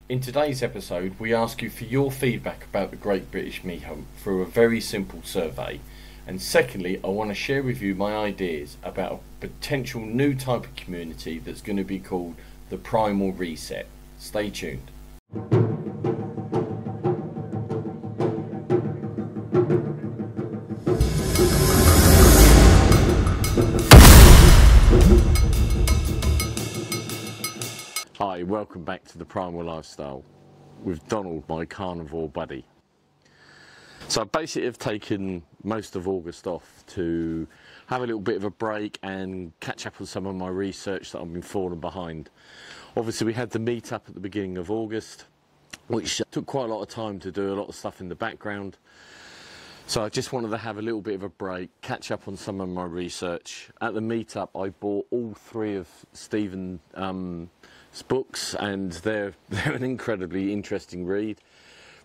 In today's episode, we ask you for your feedback about the Great British Meat Hunt through a very simple survey. And secondly, I want to share with you my ideas about a potential new type of community that's going to be called the Primal Reset. Stay tuned. Hi, welcome back to the Primal Lifestyle with Donald, my carnivore buddy. So I basically have taken most of August off to have a little bit of a break and catch up on some of my research that I've been falling behind. Obviously we had the meetup at the beginning of August, which took quite a lot of time to do, a lot of stuff in the background. So I just wanted to have a little bit of a break, catch up on some of my research. At the meetup I bought all three of Stephen's books, and they're an incredibly interesting read.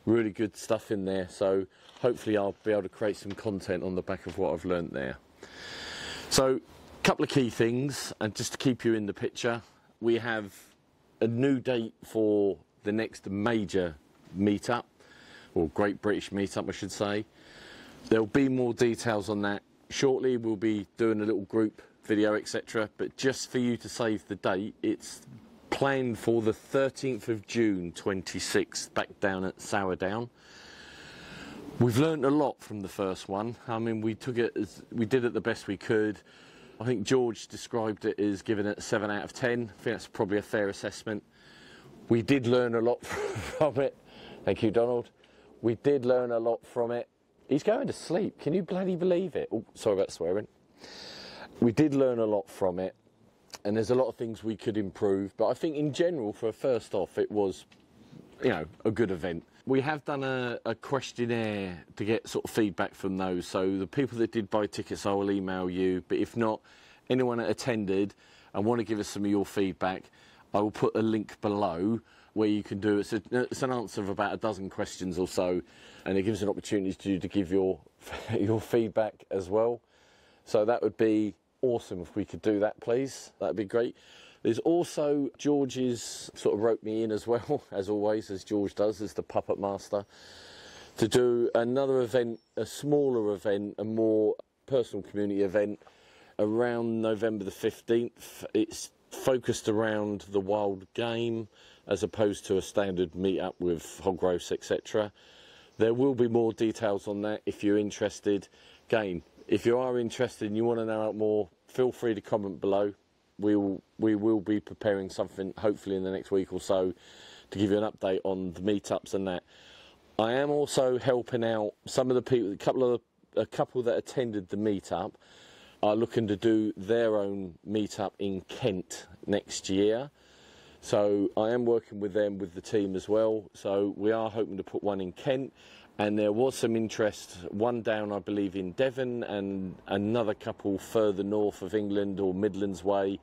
Really good stuff in there, so hopefully I'll be able to create some content on the back of what I've learnt there. So, a couple of key things, and just to keep you in the picture, we have a new date for the next major meetup, or Great British Meetup I should say. There'll be more details on that shortly. We'll be doing a little group video, etc. But just for you to save the date, it's planned for the 13th of June 26, back down at Sourdown. We've learned a lot from the first one. I mean, we did it the best we could. I think George described it as giving it a 7 out of 10. I think that's probably a fair assessment. We did learn a lot from it. Thank you, Donald. We did learn a lot from it. He's going to sleep. Can you bloody believe it? Oh, sorry about swearing. We did learn a lot from it, and there's a lot of things we could improve. But I think in general, for a first off, it was, you know, a good event. We have done a questionnaire to get sort of feedback from those. So the people that did buy tickets, I will email you. But if not, anyone that attended and want to give us some of your feedback, I will put a link below where you can do it. It's an answer of about a dozen questions or so, and it gives an opportunity to give your feedback as well. So that would be awesome if we could do that, please. That'd be great. There's also George's sort of roped me in as well, as always, as George does, as the puppet master, to do another event, a smaller event, a more personal community event around November the 15th. It's focused around the wild game as opposed to a standard meetup with hog roasts, etc. There will be more details on that if you're interested. Again, if you are interested and you want to know more, feel free to comment below. We will be preparing something hopefully in the next week or so to give you an update on the meetups and that. I am also helping out some of the people, a couple that attended the meetup are looking to do their own meetup in Kent next year. So I am working with them, with the team as well. So we are hoping to put one in Kent. And there was some interest, one down, I believe, in Devon, and another couple further north of England or Midlands way.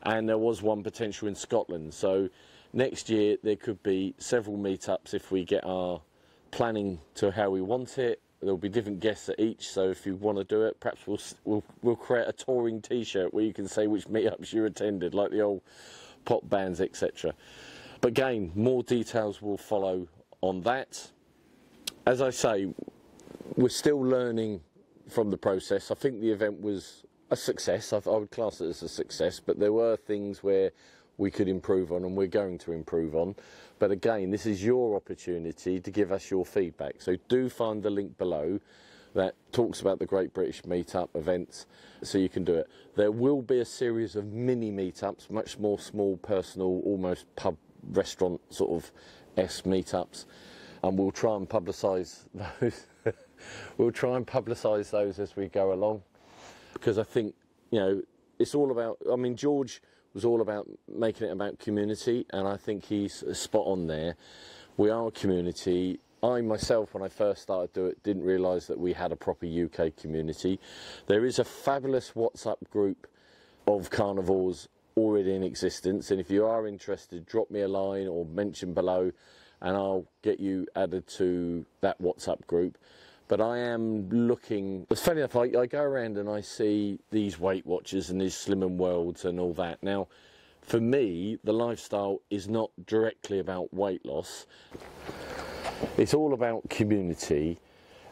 And there was one potential in Scotland. So next year there could be several meetups if we get our planning to how we want it. There'll be different guests at each. So if you want to do it, perhaps we'll create a touring T-shirt where you can say which meetups you attended, like the old pop bands, etc. But again, more details will follow on that. As I say, we're still learning from the process. I think the event was a success. I would class it as a success, but there were things where we could improve on, and we're going to improve on. But again, this is your opportunity to give us your feedback. So do find the link below that talks about the Great British Meetup events, so you can do it. There will be a series of mini meetups, much more small, personal, almost pub, restaurant sort of meetups. And we'll try and publicise those. We'll try and publicise those as we go along, because I think, you know, it's all about. I mean, George was all about making it about community, and I think he's spot on there. We are a community. I myself, when I first started doing it, didn't realise that we had a proper UK community. There is a fabulous WhatsApp group of carnivores already in existence, and if you are interested, drop me a line or mention below, and I'll get you added to that WhatsApp group. But I am looking, it's funny enough, I go around and I see these Weight Watchers and these Slimming Worlds and all that. Now, For me, the lifestyle is not directly about weight loss. It's all about community.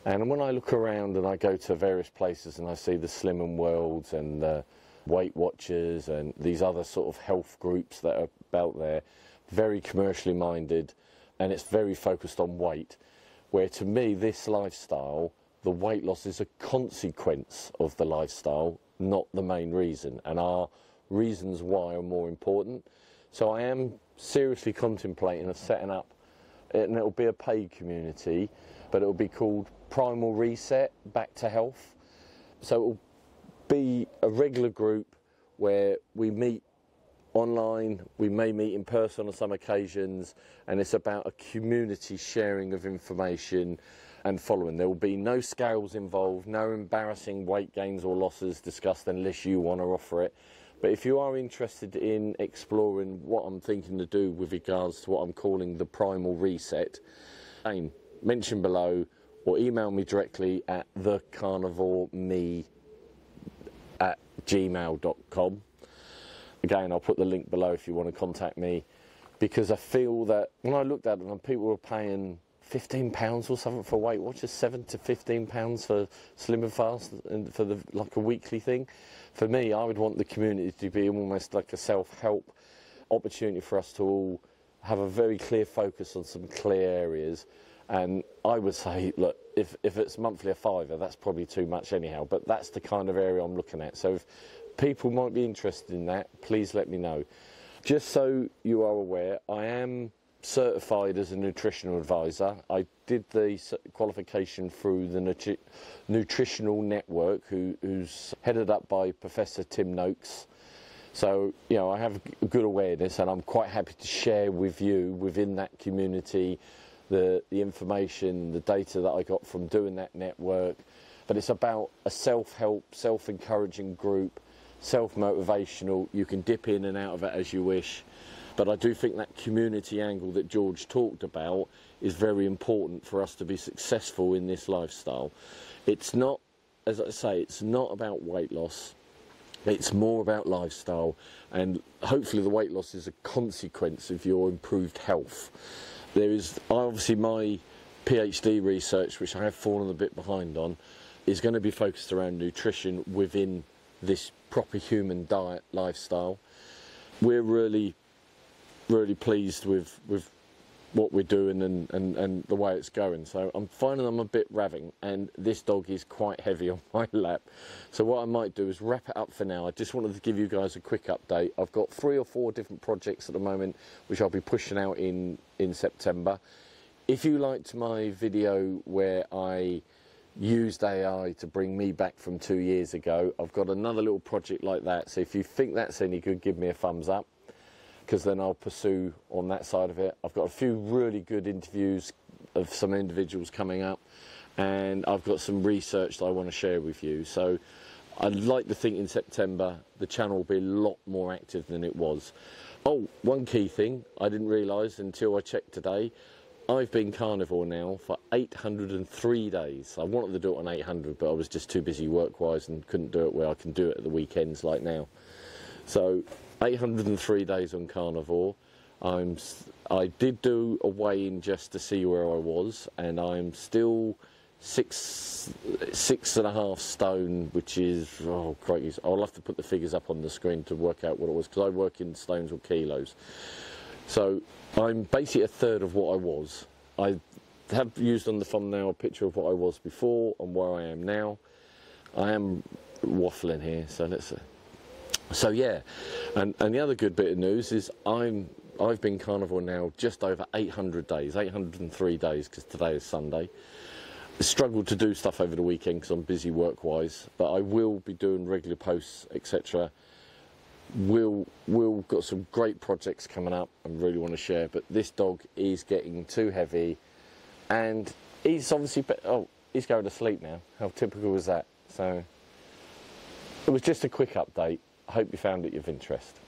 And when I look around and I go to various places and I see the Slim and Worlds and the Weight Watchers and these other sort of health groups that are out there, very commercially minded, and it's very focused on weight, where to me this lifestyle, the weight loss is a consequence of the lifestyle, not the main reason, and our reasons why are more important. So I am seriously contemplating of setting up, and it'll be a paid community, but it'll be called Primal Reset, Back to Health. So it'll be a regular group where we meet online, we may meet in person on some occasions, and it's about a community sharing of information and following. There will be no scales involved, no embarrassing weight gains or losses discussed unless you want to offer it. But if you are interested in exploring what I'm thinking to do with regards to what I'm calling the Primal Reset, mention below or email me directly at thecarnivoreme@gmail.com. Again, I'll put the link below if you want to contact me, because I feel that when I looked at them, people were paying £15 or something for Weight Watchers, £7 to £15 for Slim and Fast, and for the like a weekly thing. For me, I would want the community to be almost like a self-help opportunity for us to all have a very clear focus on some clear areas. And I would say, look, if it's monthly a £5, that's probably too much anyhow, but that's the kind of area I'm looking at. So if people might be interested in that, please let me know. Just so you are aware, I am certified as a nutritional advisor. I did the qualification through the Nutritional Network, who's headed up by Professor Tim Noakes. So, you know, I have a good awareness, and I'm quite happy to share with you within that community the information, the data that I got from doing that network. But it's about a self-help, self-encouraging group, self-motivational. You can dip in and out of it as you wish. But I do think that community angle that George talked about is very important for us to be successful in this lifestyle. It's not, as I say, it's not about weight loss. It's more about lifestyle. And hopefully the weight loss is a consequence of your improved health. There is obviously my PhD research, which I have fallen a bit behind on, is going to be focused around nutrition within this proper human diet lifestyle. We're really pleased with what we're doing and the way it's going. So I'm finding I'm a bit raving, and this dog is quite heavy on my lap. So what I might do is wrap it up for now. I just wanted to give you guys a quick update. I've got 3 or 4 different projects at the moment, which I'll be pushing out in September. If you liked my video where I used AI to bring me back from 2 years ago, I've got another little project like that. So if you think that's any good, give me a thumbs up, because then I'll pursue on that side of it. I've got a few really good interviews of some individuals coming up, and I've got some research that I want to share with you. So I'd like to think in September the channel will be a lot more active than it was. Oh, one key thing I didn't realise until I checked today, I've been carnivore now for 803 days. I wanted to do it on 800, but I was just too busy work-wise and couldn't do it where I can do it at the weekends like now. So 803 days on carnivore. I did do a weigh-in just to see where I was, and I'm still 6.5 stone, which is, oh crikey, I'll have to put the figures up on the screen to work out what it was, because I work in stones or kilos. So I'm basically a third of what I was. I have used on the thumbnail a picture of what I was before and where I am now. I am waffling here, so let's see. So yeah, and the other good bit of news is I've been carnivore now just over 800 days, 803 days, because today is Sunday. I struggled to do stuff over the weekend because I'm busy work-wise, but I will be doing regular posts, etc. We'll got some great projects coming up and really want to share, but this dog is getting too heavy, and he's obviously, he's going to sleep now. How typical is that? So it was just a quick update. I hope you found it of interest.